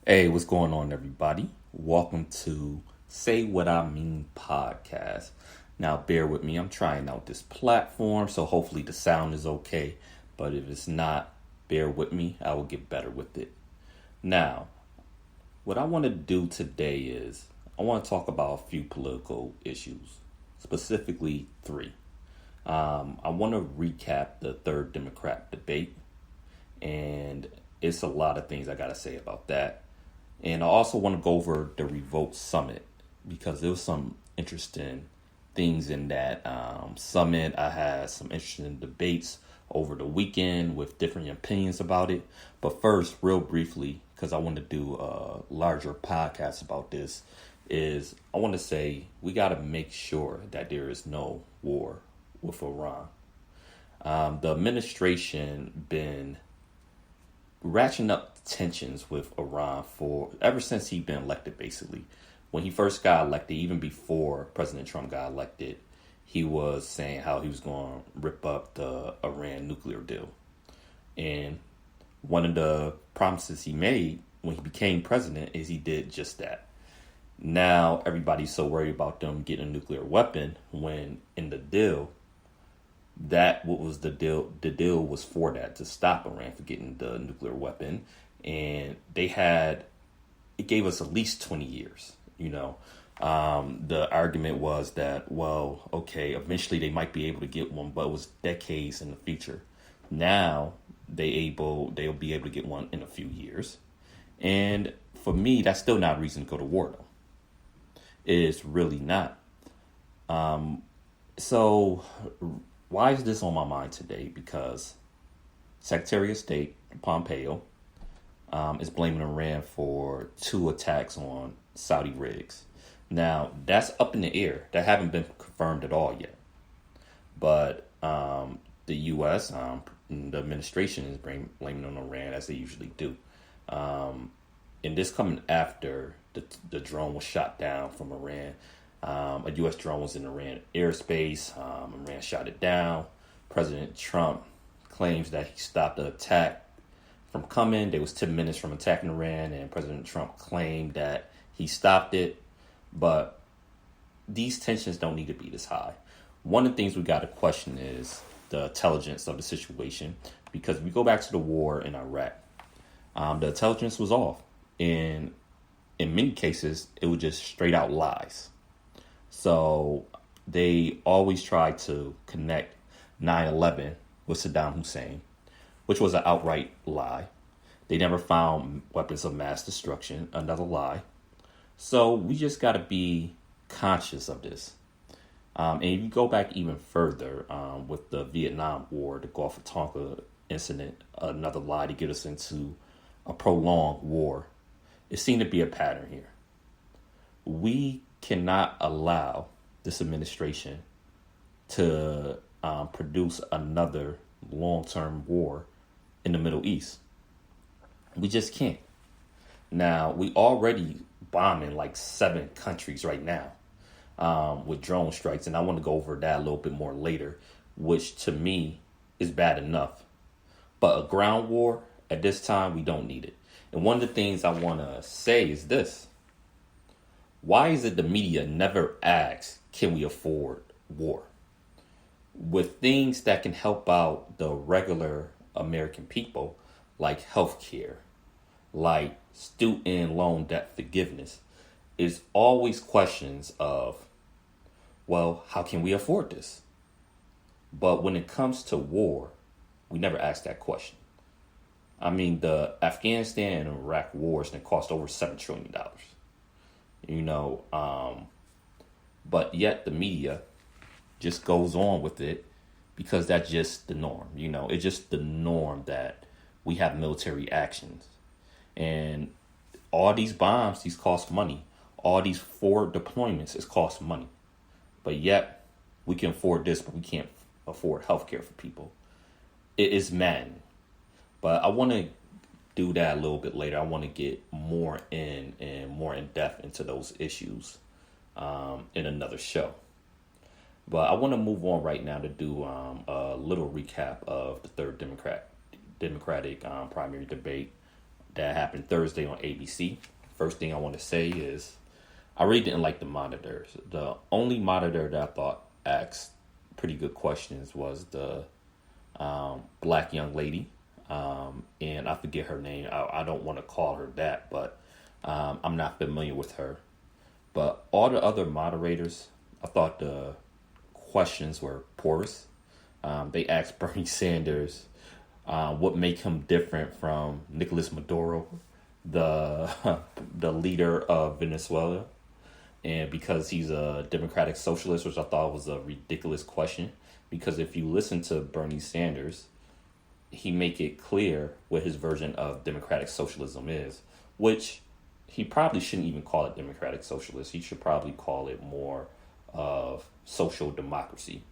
Hey, what's going on, everybody? Welcome to Say What I Mean podcast. Now, bear with me. I'm trying out this platform, so hopefully the sound is okay. But if it's not, bear with me. I will get better with it. Now, what I want to do today is I want to talk about a few political issues, specifically three. I want to recap the third Democrat debate, and it's a lot of things I got to say about that. And I also want to go over the Revolt summit because there was some interesting things in that summit. I had some interesting debates over the weekend with different opinions about it. But first, real briefly, because I want to do a larger podcast about this, is I want to say we got to make sure that there is no war with Iran. The administration been ratcheting up tensions with Iran for ever since he been elected. Basically, when he first got elected, even before President Trump got elected, he was saying how he was going to rip up the Iran nuclear deal. And one of the promises he made when he became president is he did just that. Now everybody's so worried about them getting a nuclear weapon when in the deal, that what was the deal was for that, to stop Iran from getting the nuclear weapon. And it gave us at least 20 years. The argument was that, well, okay, eventually they might be able to get one, but it was decades in the future. Now they'll be able to get one in a few years. And for me, that's still not a reason to go to war, though. It's really not. So why is this on my mind today? Because Secretary of State Pompeo is blaming Iran for 2 attacks on Saudi rigs. Now, that's up in the air. That haven't been confirmed at all yet. But the U.S., the administration is blaming on Iran, as they usually do. And this coming after the drone was shot down from Iran. A U.S. drone was in Iran airspace. Iran shot it down. President Trump claims that he stopped the attack from coming. They was 10 minutes from attacking Iran, and President Trump claimed that he stopped it. But these tensions don't need to be this high. One of the things we got to question is the intelligence of the situation, because if we go back to the war in Iraq, the intelligence was off. And in many cases, it was just straight out lies. So they always tried to connect 9/11 with Saddam Hussein, which was an outright lie. They never found weapons of mass destruction, another lie. So we just got to be conscious of this. And if you go back even further with the Vietnam War, the Gulf of Tonkin incident, another lie to get us into a prolonged war. It seemed to be a pattern here. We cannot allow this administration to produce another long-term war in the Middle East. We just can't. Now, we already bombing like 7 countries right now with drone strikes, and I want to go over that a little bit more later, which to me is bad enough. But a ground war, at this time, we don't need it. And one of the things I want to say is this. Why is it the media never asks, can we afford war? With things that can help out the regular American people, like healthcare, like student loan debt forgiveness, is always questions of, well, how can we afford this? But when it comes to war, we never ask that question. I mean, the Afghanistan and Iraq wars that cost over $7 trillion. But yet the media just goes on with it because that's just the norm. It's just the norm that we have military actions. And all these bombs, these cost money. All these forward deployments, it costs money. But yet we can afford this, but we can't afford healthcare for people. It is maddening. But I want to do that a little bit later. I want to get more in depth into those issues in another show. But I want to move on right now to do a little recap of the third Democratic primary debate that happened Thursday on ABC. First thing I want to say is I really didn't like the monitors. The only monitor that I thought asked pretty good questions was the black young lady. And I forget her name. I don't want to call her that, but I'm not familiar with her. But all the other moderators, I thought the questions were porous. They asked Bernie Sanders what make him different from Nicolas Maduro, the the leader of Venezuela, and because he's a democratic socialist, which I thought was a ridiculous question. Because if you listen to Bernie Sanders, he make it clear what his version of democratic socialism is, which he probably shouldn't even call it democratic socialist. He should probably call it more of social democracy.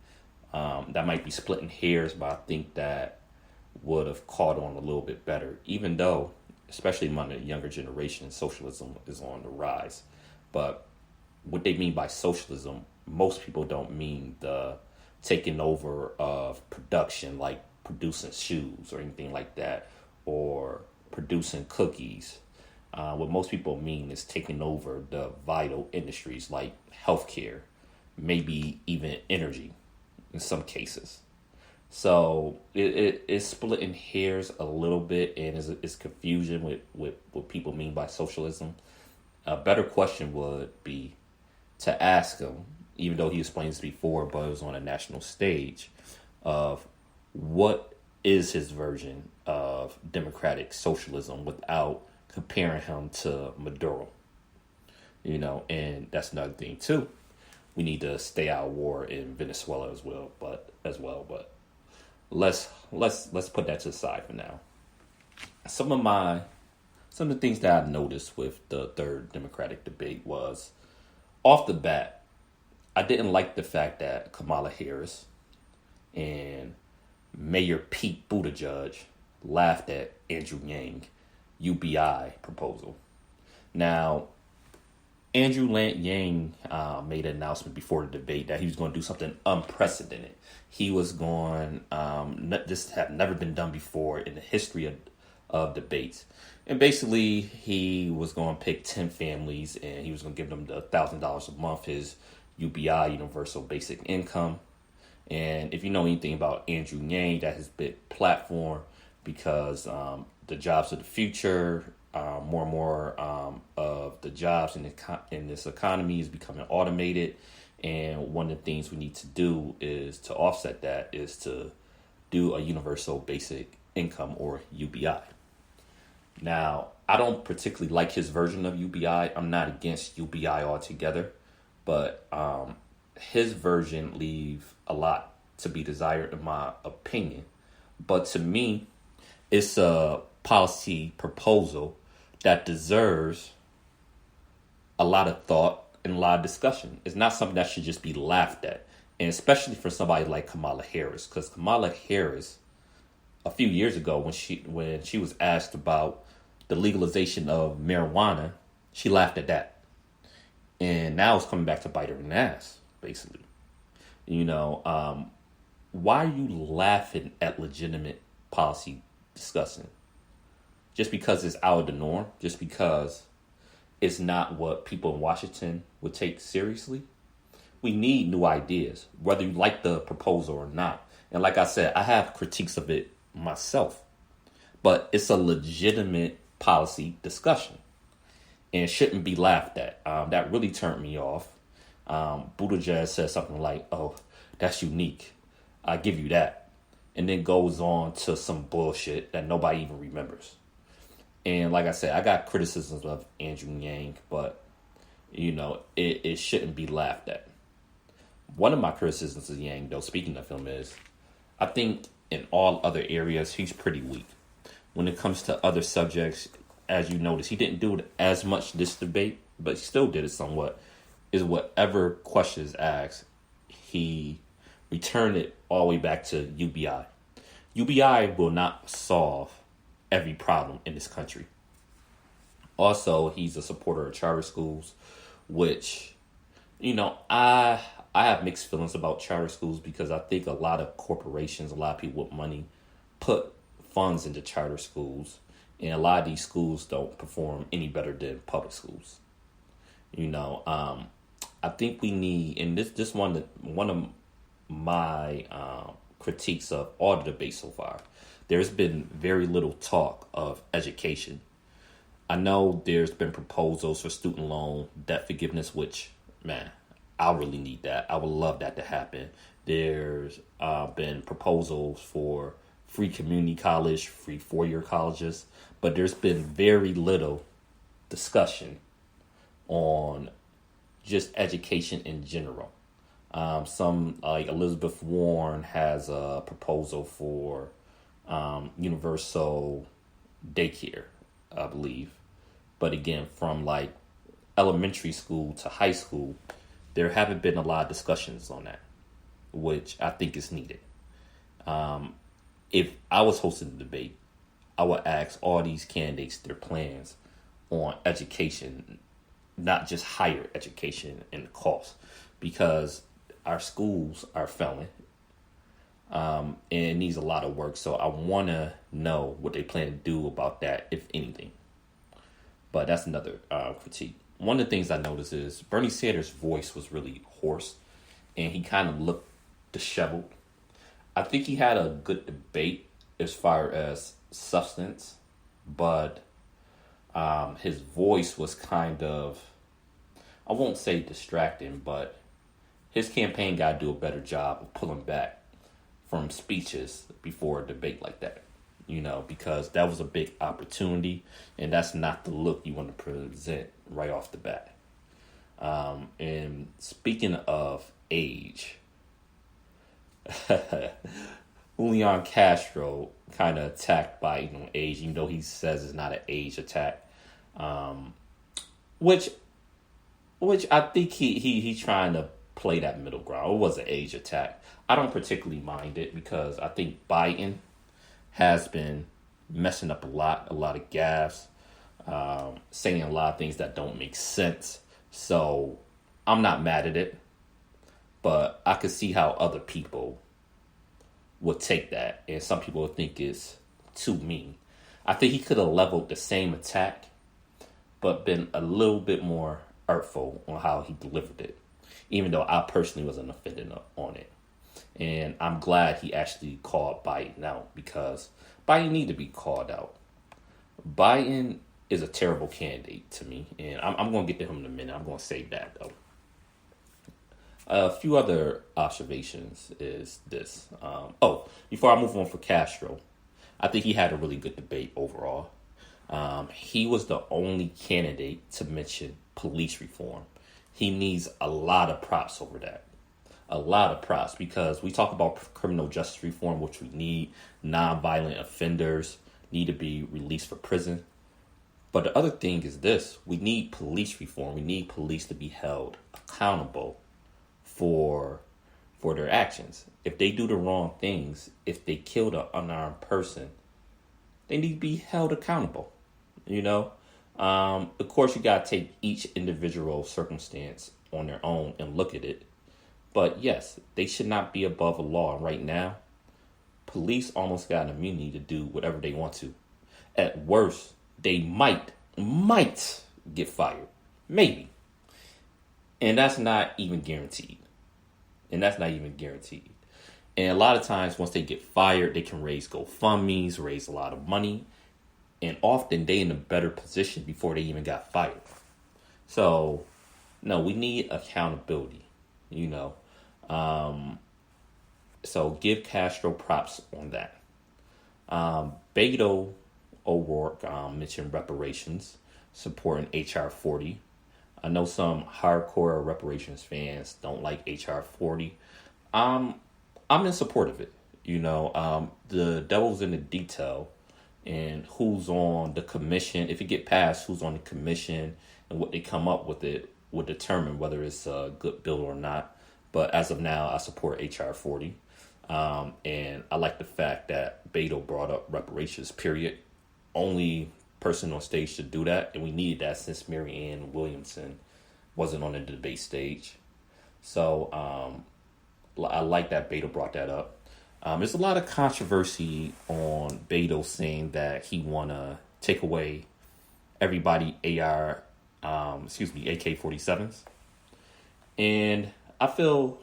That might be splitting hairs, but I think that would have caught on a little bit better, even though, especially among the younger generation, socialism is on the rise. But what they mean by socialism, most people don't mean the taking over of production, like producing shoes or anything like that, or producing cookies. What most people mean is taking over the vital industries like healthcare, maybe even energy in some cases. So it's splitting hairs a little bit, and it's confusion with what people mean by socialism. A better question would be to ask him, even though he explained this before, but it was on a national stage, of what is his version of democratic socialism without comparing him to Maduro. And that's another thing too. We need to stay out of war in Venezuela as well, but let's put that to the side for now. Some of the things that I noticed with the third Democratic debate was, off the bat, I didn't like the fact that Kamala Harris and Mayor Pete Buttigieg laughed at Andrew Yang UBI proposal. Now, Andrew Yang made an announcement before the debate that he was going to do something unprecedented. He was going, this had never been done before in the history of debates. And basically, he was going to pick 10 families and he was going to give them the $1,000 a month, his UBI, Universal Basic Income. And if you know anything about Andrew Yang, that's his big platform, because the jobs of the future, more and more of the jobs in this economy is becoming automated. And one of the things we need to do is to offset that is to do a universal basic income, or UBI. Now, I don't particularly like his version of UBI. I'm not against UBI altogether, but his version leaves a lot to be desired in my opinion. But to me, it's a policy proposal that deserves a lot of thought and a lot of discussion. It's not something that should just be laughed at, and especially for somebody like Kamala Harris, because Kamala Harris, a few years ago, when she was asked about the legalization of marijuana, she laughed at that, and now it's coming back to bite her in the ass, basically. Why are you laughing at legitimate policy discussing? Just because it's out of the norm? Just because it's not what people in Washington would take seriously? We need new ideas, whether you like the proposal or not. And like I said, I have critiques of it myself, but it's a legitimate policy discussion and shouldn't be laughed at. That really turned me off. Buttigieg said something like, "Oh, that's unique. I give you that," and then goes on to some bullshit that nobody even remembers. And like I said, I got criticisms of Andrew Yang, but it shouldn't be laughed at. One of my criticisms of Yang, though, speaking of him, is I think in all other areas he's pretty weak. When it comes to other subjects, as you notice, he didn't do it as much this debate, but he still did it somewhat. Is whatever question is asked, he returned it all the way back to UBI. UBI will not solve every problem in this country. Also, he's a supporter of charter schools, which, I have mixed feelings about charter schools, because I think a lot of corporations, a lot of people with money put funds into charter schools, And a lot of these schools don't perform any better than public schools. I think we need, and this one of my critiques of all the debates so far. There's been very little talk of education. I know there's been proposals for student loan debt forgiveness, which, man, I really need that. I would love that to happen. There's been proposals for free community college, free four-year colleges, but there's been very little discussion on just education in general. Some like Elizabeth Warren has a proposal for universal daycare, I believe. But again, from like elementary school to high school, there haven't been a lot of discussions on that, which I think is needed. If I was hosting the debate, I would ask all these candidates their plans on education, not just higher education and the cost, because our schools are failing and it needs a lot of work. So I want to know what they plan to do about that, if anything. But that's another critique. One of the things I noticed is Bernie Sanders' voice was really hoarse and he kind of looked disheveled. I think he had a good debate as far as substance, but his voice was kind of, I won't say distracting, but his campaign got to do a better job of pulling back from speeches before a debate like that, because that was a big opportunity and that's not the look you want to present right off the bat. And speaking of age, Julian Castro kind of attacked Biden on age, even though he says it's not an age attack, which I think he's trying to play that middle ground. It was an age attack. I don't particularly mind it because I think Biden has been messing up a lot of gaffes, saying a lot of things that don't make sense. So I'm not mad at it, but I could see how other people would take that, and some people would think it's too mean. I think he could have leveled the same attack, but been a little bit more artful on how he delivered it, even though I personally wasn't offended on it. And I'm glad he actually called Biden out because Biden need to be called out. Biden is a terrible candidate to me, and I'm going to get to him in a minute. I'm going to save that, though. A few other observations is this. Before I move on for Castro, I think he had a really good debate overall. He was the only candidate to mention police reform. He needs a lot of props over that. A lot of props, because we talk about criminal justice reform, which we need. Nonviolent offenders need to be released for prison. But the other thing is this. We need police reform. We need police to be held accountable for their actions. If they do the wrong things, if they kill an unarmed person, they need to be held accountable. Of course, you got to take each individual circumstance on their own and look at it. But yes, they should not be above the law. And right now, police almost got an immunity to do whatever they want to. At worst, they might get fired. Maybe. And that's not even guaranteed. And a lot of times, once they get fired, they can raise GoFundMes, raise a lot of money. And often they in a better position before they even got fired. So, no, we need accountability, So give Castro props on that. Beto O'Rourke mentioned reparations, supporting H.R. 40. I know some hardcore reparations fans don't like H.R. 40. I'm in support of it. The devil's in the detail, and who's on the commission. If it get passed, who's on the commission and what they come up with it will determine whether it's a good bill or not. But as of now, I support H.R. 40. And I like the fact that Beto brought up reparations, period. Only person on stage to do that, and we needed that since Marianne Williamson wasn't on the debate stage. So I like that Beto brought that up. There's a lot of controversy on Beto saying that he want to take away everybody AK-47s. And I feel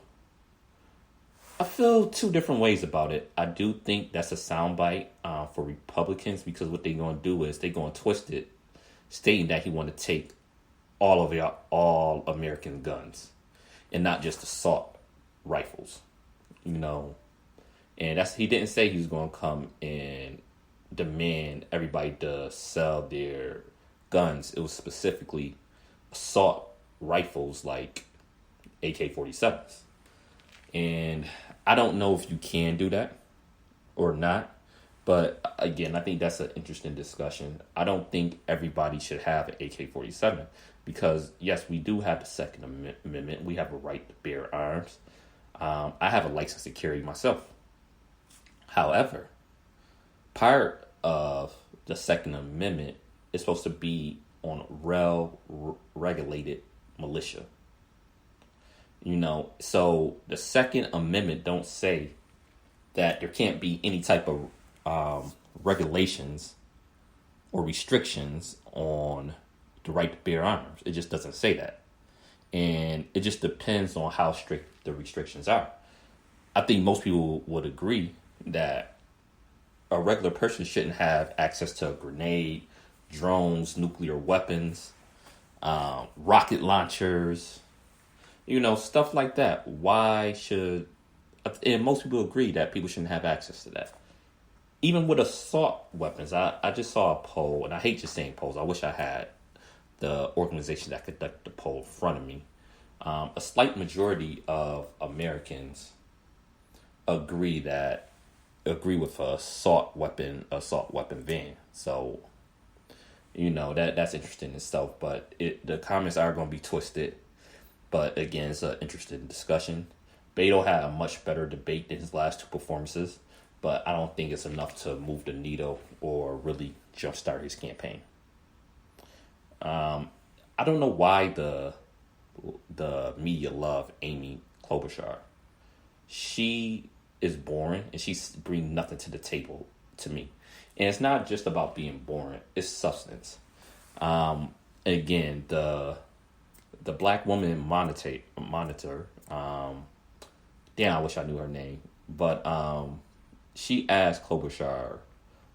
two different ways about it. I do think that's a soundbite for Republicans, because what they're going to do is they're going to twist it, stating that he want to take all American guns and not just assault rifles, And he didn't say he was going to come and demand everybody to sell their guns. It was specifically assault rifles like AK-47s. And I don't know if you can do that or not. But again, I think that's an interesting discussion. I don't think everybody should have an AK-47 because, yes, we do have the Second Amendment. We have a right to bear arms. I have a license to carry myself. However, part of the Second Amendment is supposed to be on regulated militia. So the Second Amendment don't say that there can't be any type of regulations or restrictions on the right to bear arms. It just doesn't say that. And it just depends on how strict the restrictions are. I think most people would agree that a regular person shouldn't have access to a grenade, drones, nuclear weapons, rocket launchers, stuff like that. And most people agree that people shouldn't have access to that. Even with assault weapons, I just saw a poll, and I hate just saying polls. I wish I had the organization that conducted the poll in front of me. A slight majority of Americans agree with assault weapon ban. So, that's interesting in itself. But the comments are going to be twisted. But again, it's an interesting discussion. Beto had a much better debate than his last two performances, but I don't think it's enough to move the needle or really jumpstart his campaign. I don't know why the media love Amy Klobuchar. She is boring and she brings nothing to the table to me. And it's not just about being boring; it's substance. Again, the black woman monitor. Damn, I wish I knew her name. But she asked Klobuchar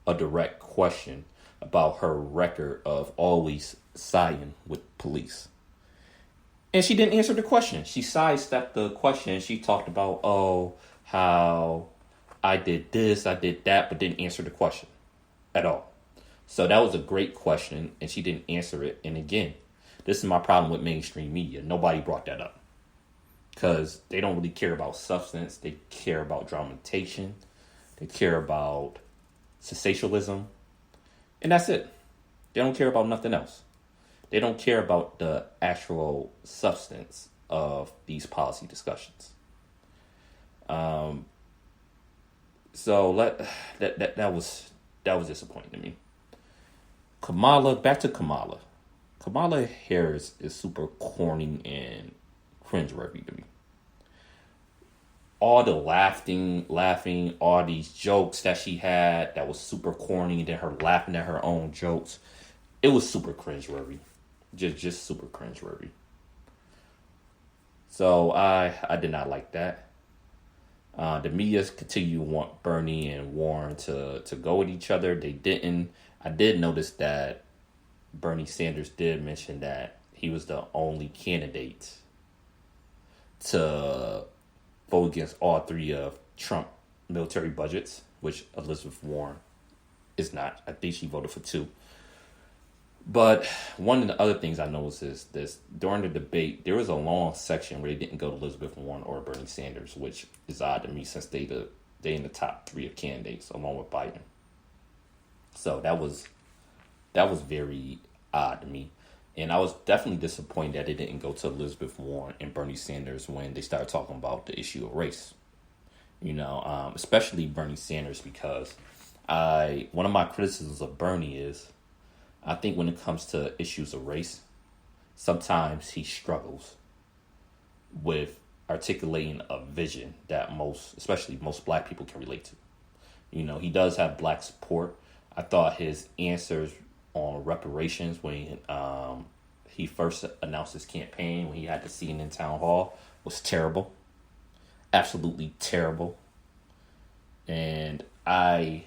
a direct question about her record of always siding with police. And she didn't answer the question. She sidestepped the question. She talked about, how I did this, I did that, but didn't answer the question at all. So that was a great question, and she didn't answer it. And again, this is my problem with mainstream media. Nobody brought that up. Because they don't really care about substance. They care about dramatization. They care about sensationalism. And that's it. They don't care about nothing else. They don't care about the actual substance of these policy discussions. So that was disappointing to me. Back to Kamala. Kamala Harris is super corny and cringeworthy to me. All the laughing, all these jokes that she had that was super corny, then her laughing at her own jokes. It was super cringeworthy. Just super cringeworthy. So I did not like that. The media continue to want Bernie and Warren to go with each other. They didn't. I did notice that Bernie Sanders did mention that he was the only candidate to vote against all three of Trump military budgets, which Elizabeth Warren is not. I think she voted for two. But one of the other things I noticed is this: during the debate, there was a long section where they didn't go to Elizabeth Warren or Bernie Sanders, which is odd to me since they in the top three of candidates along with Biden. So that was very odd to me. And I was definitely disappointed that they didn't go to Elizabeth Warren and Bernie Sanders when they started talking about the issue of race. Especially Bernie Sanders, because one of my criticisms of Bernie is I think when it comes to issues of race, sometimes he struggles with articulating a vision that especially most black people can relate to. He does have black support. I thought his answers on reparations when he first announced his campaign, when he had the CNN town hall, was terrible, absolutely terrible. And I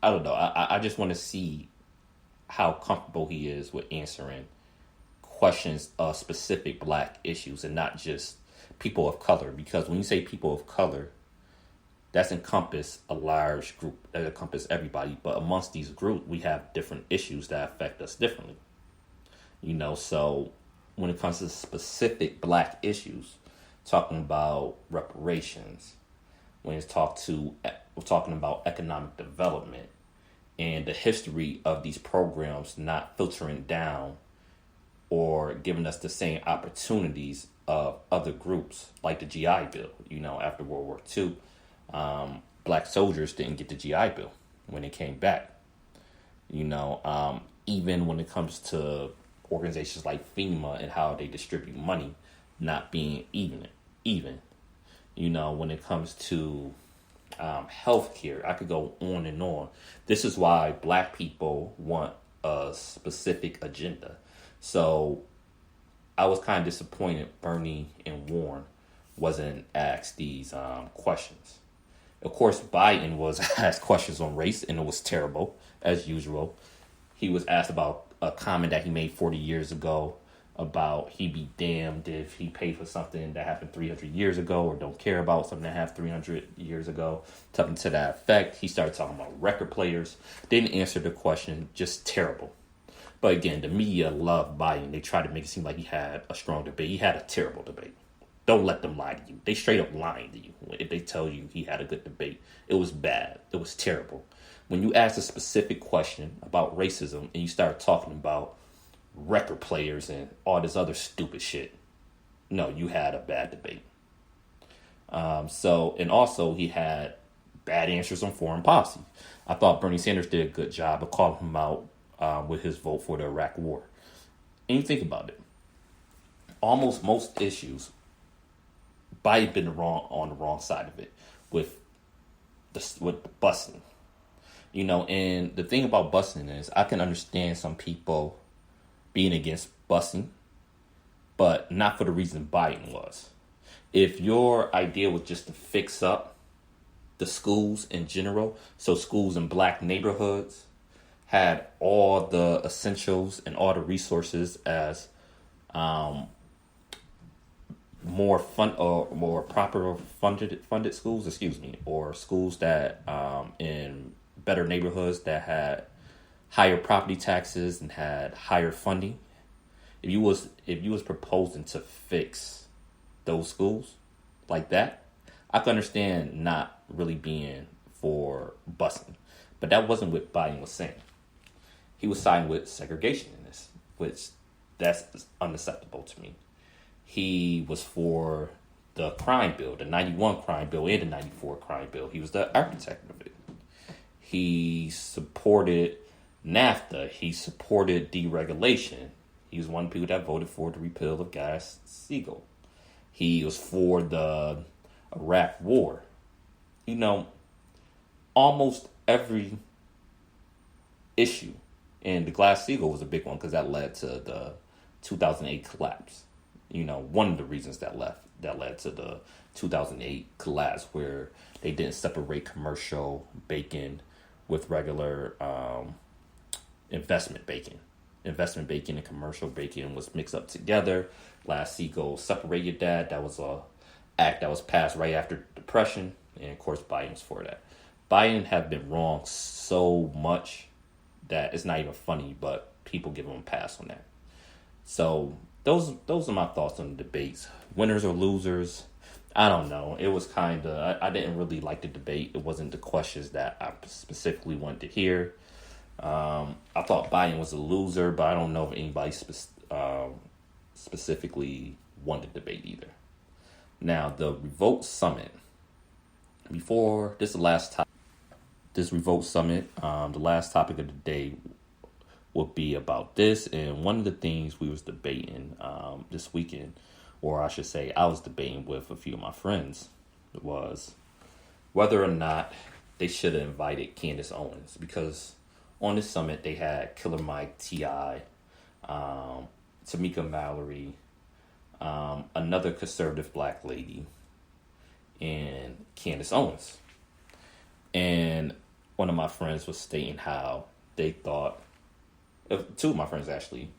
don't know. I just want to see how comfortable he is with answering questions of specific black issues and not just people of color. Because when you say people of color, that's encompass a large group, that encompass everybody. But amongst these groups, we have different issues that affect us differently. So when it comes to specific black issues, talking about reparations, when we're talking about economic development and the history of these programs not filtering down or giving us the same opportunities of other groups, like the GI Bill. After World War II, black soldiers didn't get the GI Bill when they came back. Even when it comes to organizations like FEMA and how they distribute money not being even. When it comes to healthcare, I could go on and on. This is why black people want a specific agenda. So I was kind of disappointed Bernie and Warren wasn't asked these questions. Of course, Biden was asked questions on race, and it was terrible, as usual. He was asked about a comment that he made 40 years ago about he'd be damned if he paid for something that happened 300 years ago or don't care about something that happened 300 years ago. Something to that effect. He started talking about record players. Didn't answer the question. Just terrible. But again, the media loved Biden. They tried to make it seem like he had a strong debate. He had a terrible debate. Don't let them lie to you. They straight up lying to you if they tell you he had a good debate. It was bad. It was terrible. When you ask a specific question about racism and you start talking about record players and all this other stupid shit, no, you had a bad debate. And also he had bad answers on foreign policy. I thought Bernie Sanders did a good job of calling him out with his vote for the Iraq War. And you think about it, almost most issues, Biden been on the wrong side of it with the busing. And the thing about busing is I can understand some people being against busing, but not for the reason Biden was. If your idea was just to fix up the schools in general, so schools in black neighborhoods had all the essentials and all the resources as more proper funded schools, or schools that in better neighborhoods that had higher property taxes and had higher funding. If you was proposing to fix those schools like that, I could understand not really being for busing. But that wasn't what Biden was saying. He was siding with segregation in this, which that's unacceptable to me. He was for the crime bill, the 91 crime bill and the 94 crime bill. He was the architect of it. He supported NAFTA. He supported deregulation. He was one of the people that voted for the repeal of Glass-Steagall. He was for the Iraq War. Almost every issue. And the Glass-Steagall was a big one because that led to the 2008 collapse. One of the reasons that led to the 2008 collapse, where they didn't separate commercial bacon with regular investment bacon. Investment bacon and commercial bacon was mixed up together. Glass-Steagall separated that. That was a act that was passed right after Depression, and of course Biden was for that. Biden have been wrong so much that it's not even funny, but people give him a pass on that. So those are my thoughts on the debates. Winners or losers, I don't know. It was kind of, I didn't really like the debate. It wasn't the questions that I specifically wanted to hear. I thought Biden was a loser, but I don't know if anybody specifically won the debate either. Now, the Revolt Summit. Before, this is the last topic. This Revolt Summit, the last topic of the day would be about this. And one of the things we was debating this weekend, or I should say I was debating with a few of my friends, was whether or not they should have invited Candace Owens. Because on the summit, they had Killer Mike, T.I., Tamika Mallory, another conservative black lady, and Candace Owens. And one of my friends was stating how they thought, two of my friends actually,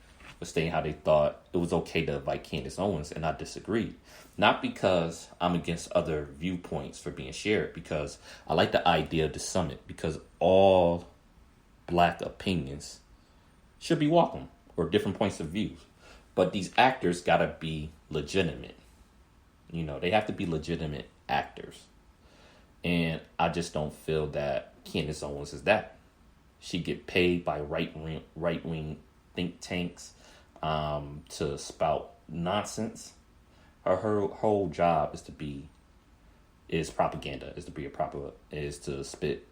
was stating how they thought it was okay to invite Candace Owens, and I disagreed. Not because I'm against other viewpoints for being shared, because I like the idea of the summit, because all black opinions should be welcome, or different points of view. But these actors gotta be legitimate. You know, they have to be legitimate actors. And I just don't feel that Candace Owens is that. She get paid by right wing think tanks to spout nonsense. Her whole job is propaganda, is to spit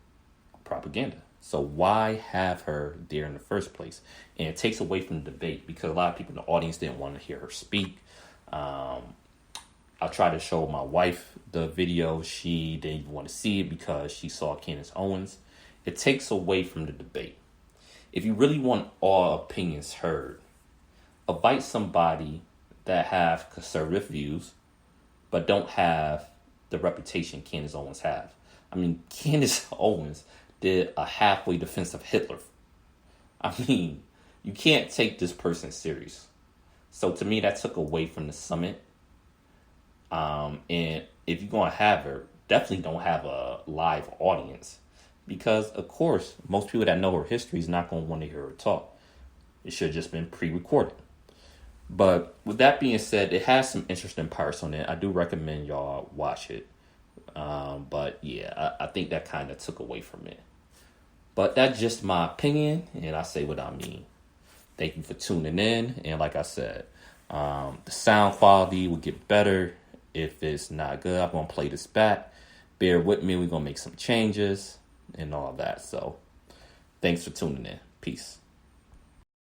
propaganda. So why have her there in the first place? And it takes away from the debate, because a lot of people in the audience didn't want to hear her speak. I tried to show my wife the video. She didn't even want to see it because she saw Candace Owens. It takes away from the debate. If you really want all opinions heard, invite somebody that have conservative views, but don't have the reputation Candace Owens have. I mean, Candace Owens did a halfway defense of Hitler. I mean, you can't take this person serious. So to me, that took away from the summit. And if you're going to have her, definitely don't have a live audience, because of course, most people that know her history is not going to want to hear her talk. It should have just been pre-recorded. But with that being said, it has some interesting parts on it. I do recommend y'all watch it. But yeah, I think that kind of took away from it. But that's just my opinion, and I say what I mean. Thank you for tuning in. And like I said, the sound quality will get better. If it's not good, I'm going to play this back. Bear with me. We're going to make some changes and all that. So thanks for tuning in. Peace.